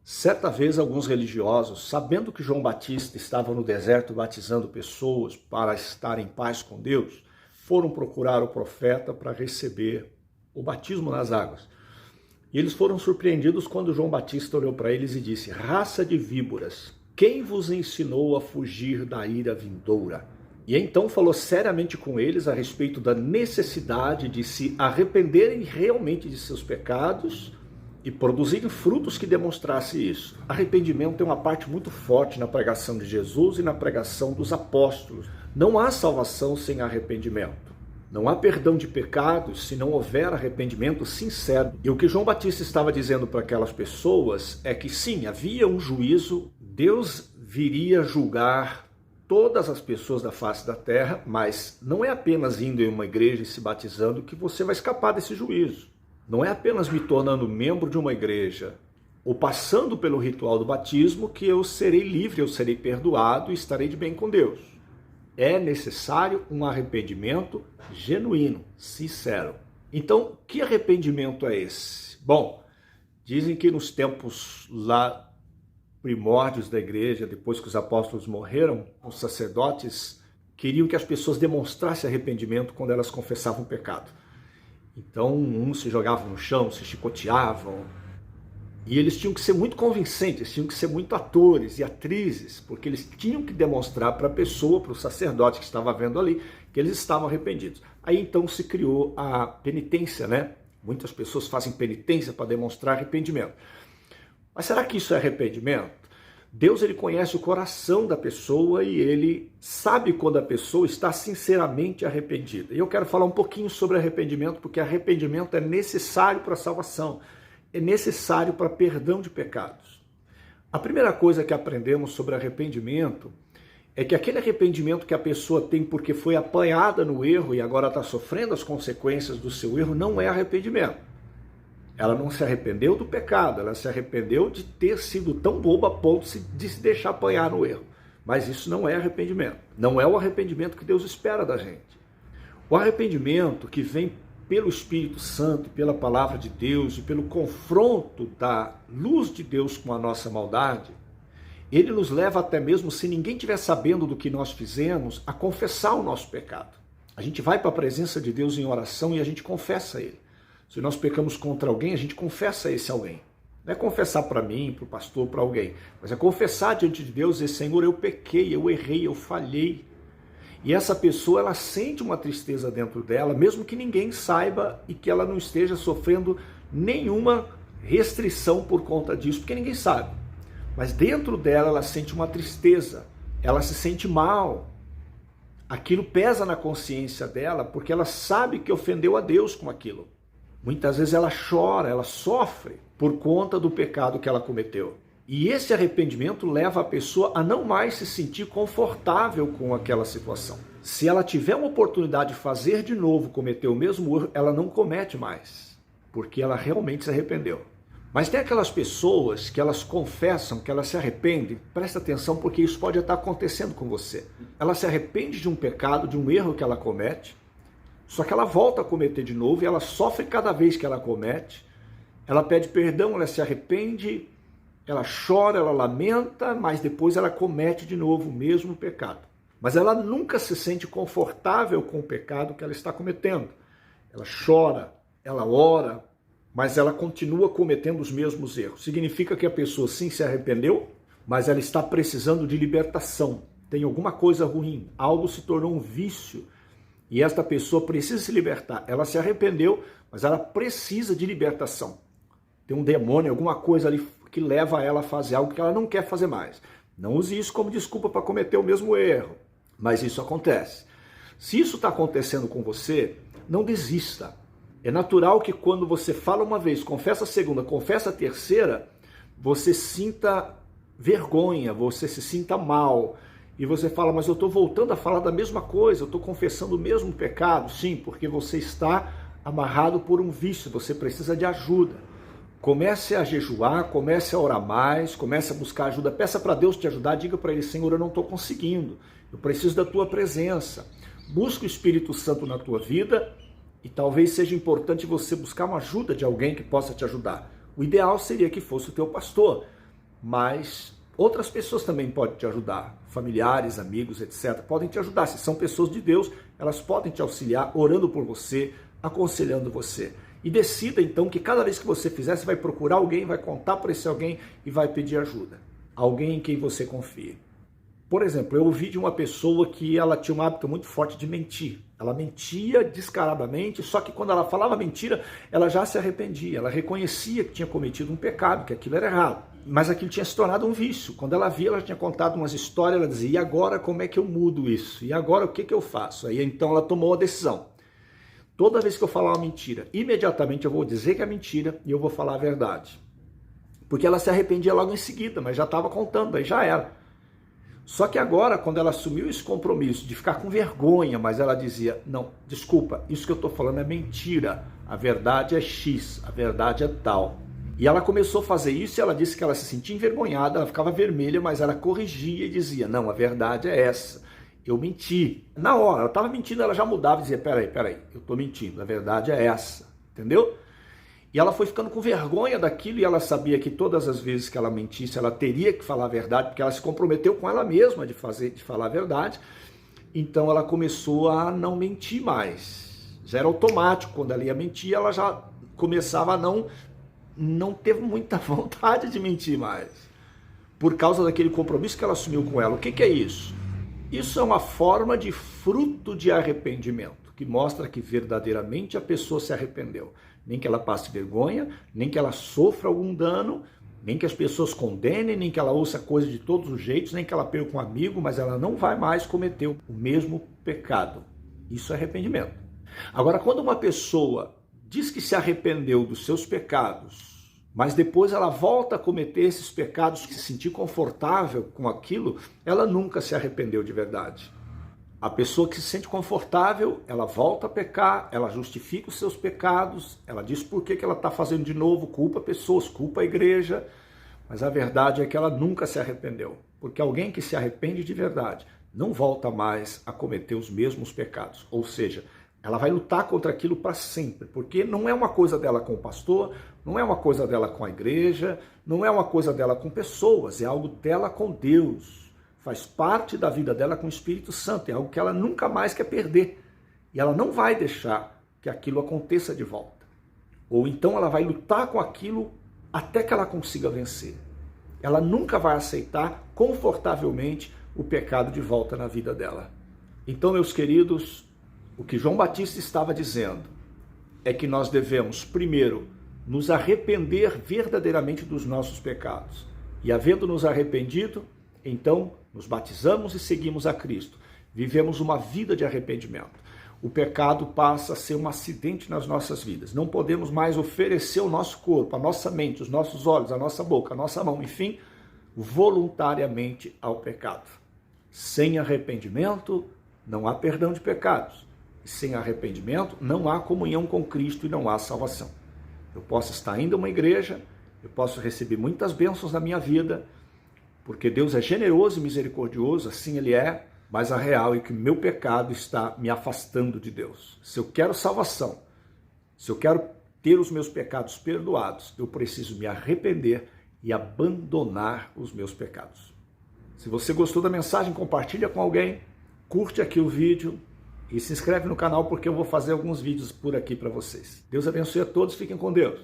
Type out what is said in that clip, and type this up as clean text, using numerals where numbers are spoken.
Certa vez, alguns religiosos, sabendo que João Batista estava no deserto batizando pessoas para estar em paz com Deus, foram procurar o profeta para receber o batismo nas águas. E eles foram surpreendidos quando João Batista olhou para eles e disse: "Raça de víboras, quem vos ensinou a fugir da ira vindoura?" E então falou seriamente com eles a respeito da necessidade de se arrependerem realmente de seus pecados e produzirem frutos que demonstrassem isso. Arrependimento tem uma parte muito forte na pregação de Jesus e na pregação dos apóstolos. Não há salvação sem arrependimento. Não há perdão de pecados se não houver arrependimento sincero. E o que João Batista estava dizendo para aquelas pessoas é que sim, havia um juízo, Deus viria julgar todas as pessoas da face da terra, mas não é apenas indo em uma igreja e se batizando que você vai escapar desse juízo. Não é apenas me tornando membro de uma igreja ou passando pelo ritual do batismo que eu serei livre, eu serei perdoado e estarei de bem com Deus. É necessário um arrependimento genuíno, sincero. Então, que arrependimento é esse? Bom, dizem que nos tempos lá primórdios da igreja, depois que os apóstolos morreram, os sacerdotes queriam que as pessoas demonstrassem arrependimento quando elas confessavam o pecado. Então, uns se jogavam no chão, se chicoteavam, e eles tinham que ser muito convincentes, tinham que ser muito atores e atrizes, porque eles tinham que demonstrar para a pessoa, para o sacerdote que estava vendo ali, que eles estavam arrependidos. Aí então se criou a penitência, né? Muitas pessoas fazem penitência para demonstrar arrependimento. Mas será que isso é arrependimento? Deus, ele conhece o coração da pessoa e ele sabe quando a pessoa está sinceramente arrependida. E eu quero falar um pouquinho sobre arrependimento, porque arrependimento é necessário para a salvação, é necessário para perdão de pecados. A primeira coisa que aprendemos sobre arrependimento é que aquele arrependimento que a pessoa tem porque foi apanhada no erro e agora está sofrendo as consequências do seu erro não é arrependimento. Ela não se arrependeu do pecado, ela se arrependeu de ter sido tão boba a ponto de se deixar apanhar no erro. Mas isso não é arrependimento. Não é o arrependimento que Deus espera da gente. O arrependimento que vem pelo Espírito Santo, pela palavra de Deus e pelo confronto da luz de Deus com a nossa maldade, ele nos leva até mesmo, se ninguém estiver sabendo do que nós fizemos, a confessar o nosso pecado. A gente vai para a presença de Deus em oração e a gente confessa a ele. Se nós pecamos contra alguém, a gente confessa a esse alguém. Não é confessar para mim, para o pastor, para alguém, mas é confessar diante de Deus e dizer: Senhor, eu pequei, eu errei, eu falhei. E essa pessoa, ela sente uma tristeza dentro dela, mesmo que ninguém saiba e que ela não esteja sofrendo nenhuma restrição por conta disso, porque ninguém sabe. Mas dentro dela, ela sente uma tristeza, ela se sente mal. Aquilo pesa na consciência dela, porque ela sabe que ofendeu a Deus com aquilo. Muitas vezes ela chora, ela sofre por conta do pecado que ela cometeu. E esse arrependimento leva a pessoa a não mais se sentir confortável com aquela situação. Se ela tiver uma oportunidade de fazer de novo, cometer o mesmo erro, ela não comete mais, porque ela realmente se arrependeu. Mas tem aquelas pessoas que elas confessam, que elas se arrependem, presta atenção porque isso pode estar acontecendo com você. Ela se arrepende de um pecado, de um erro que ela comete, só que ela volta a cometer de novo e ela sofre cada vez que ela comete. Ela pede perdão, ela se arrepende, ela chora, ela lamenta, mas depois ela comete de novo o mesmo pecado. Mas ela nunca se sente confortável com o pecado que ela está cometendo. Ela chora, ela ora, mas ela continua cometendo os mesmos erros. Significa que a pessoa sim se arrependeu, mas ela está precisando de libertação. Tem alguma coisa ruim, algo se tornou um vício. E esta pessoa precisa se libertar. Ela se arrependeu, mas ela precisa de libertação. Tem um demônio, alguma coisa ali que leva ela a fazer algo que ela não quer fazer mais. Não use isso como desculpa para cometer o mesmo erro. Mas isso acontece. Se isso está acontecendo com você, não desista. É natural que quando você fala uma vez, confessa a segunda, confessa a terceira, você sinta vergonha, você se sinta mal. E você fala: mas eu estou voltando a falar da mesma coisa, eu estou confessando o mesmo pecado. Sim, porque você está amarrado por um vício, você precisa de ajuda. Comece a jejuar, comece a orar mais, comece a buscar ajuda, peça para Deus te ajudar, diga para Ele: Senhor, eu não estou conseguindo, eu preciso da Tua presença. Busque o Espírito Santo na tua vida e talvez seja importante você buscar uma ajuda de alguém que possa te ajudar. O ideal seria que fosse o teu pastor, mas outras pessoas também podem te ajudar, familiares, amigos, etc. Podem te ajudar. Se são pessoas de Deus, elas podem te auxiliar orando por você, aconselhando você. E decida então que cada vez que você fizer, você vai procurar alguém, vai contar para esse alguém e vai pedir ajuda. Alguém em quem você confie. Por exemplo, eu ouvi de uma pessoa que ela tinha um hábito muito forte de mentir. Ela mentia descaradamente, só que quando ela falava mentira, ela já se arrependia. Ela reconhecia que tinha cometido um pecado, que aquilo era errado. Mas aquilo tinha se tornado um vício. Quando ela via, ela tinha contado umas histórias, ela dizia, e agora como é que eu mudo isso? E agora o que eu faço? Aí então ela tomou a decisão. Toda vez que eu falar uma mentira, imediatamente eu vou dizer que é mentira e eu vou falar a verdade. Porque ela se arrependia logo em seguida, mas já estava contando, aí já era. Só que agora, quando ela assumiu esse compromisso de ficar com vergonha, mas ela dizia, não, desculpa, isso que eu estou falando é mentira, a verdade é X, a verdade é tal. E ela começou a fazer isso e ela disse que ela se sentia envergonhada, ela ficava vermelha, mas ela corrigia e dizia, não, a verdade é essa, eu menti. Na hora, ela estava mentindo, ela já mudava e dizia, peraí, eu estou mentindo, a verdade é essa, entendeu? E ela foi ficando com vergonha daquilo e ela sabia que todas as vezes que ela mentisse, ela teria que falar a verdade, porque ela se comprometeu com ela mesma de falar a verdade. Então ela começou a não mentir mais. Já era automático, quando ela ia mentir, ela já começava a não ter muita vontade de mentir mais. Por causa daquele compromisso que ela assumiu com ela. O que é isso? Isso é uma forma de fruto de arrependimento, que mostra que verdadeiramente a pessoa se arrependeu. Nem que ela passe vergonha, nem que ela sofra algum dano, nem que as pessoas condenem, nem que ela ouça coisa de todos os jeitos, nem que ela perca um amigo, mas ela não vai mais cometer o mesmo pecado. Isso é arrependimento. Agora, quando uma pessoa diz que se arrependeu dos seus pecados, mas depois ela volta a cometer esses pecados, que se sentir confortável com aquilo, ela nunca se arrependeu de verdade. A pessoa que se sente confortável, ela volta a pecar, ela justifica os seus pecados, ela diz por que ela está fazendo de novo, culpa pessoas, culpa a igreja, mas a verdade é que ela nunca se arrependeu. Porque alguém que se arrepende de verdade não volta mais a cometer os mesmos pecados. Ou seja, ela vai lutar contra aquilo para sempre, porque não é uma coisa dela com o pastor, não é uma coisa dela com a igreja, não é uma coisa dela com pessoas, é algo dela com Deus. Faz parte da vida dela com o Espírito Santo, é algo que ela nunca mais quer perder. E ela não vai deixar que aquilo aconteça de volta. Ou então ela vai lutar com aquilo até que ela consiga vencer. Ela nunca vai aceitar confortavelmente o pecado de volta na vida dela. Então, meus queridos, o que João Batista estava dizendo é que nós devemos, primeiro, nos arrepender verdadeiramente dos nossos pecados. E havendo nos arrependido, então nos batizamos e seguimos a Cristo. Vivemos uma vida de arrependimento. O pecado passa a ser um acidente nas nossas vidas. Não podemos mais oferecer o nosso corpo, a nossa mente, os nossos olhos, a nossa boca, a nossa mão, enfim, voluntariamente ao pecado. Sem arrependimento, não há perdão de pecados. E sem arrependimento, não há comunhão com Cristo e não há salvação. Eu posso estar indo a uma igreja, eu posso receber muitas bênçãos na minha vida, porque Deus é generoso e misericordioso, assim Ele é, mas a real é que o meu pecado está me afastando de Deus. Se eu quero salvação, se eu quero ter os meus pecados perdoados, eu preciso me arrepender e abandonar os meus pecados. Se você gostou da mensagem, compartilha com alguém, curte aqui o vídeo e se inscreve no canal, porque eu vou fazer alguns vídeos por aqui para vocês. Deus abençoe a todos, fiquem com Deus.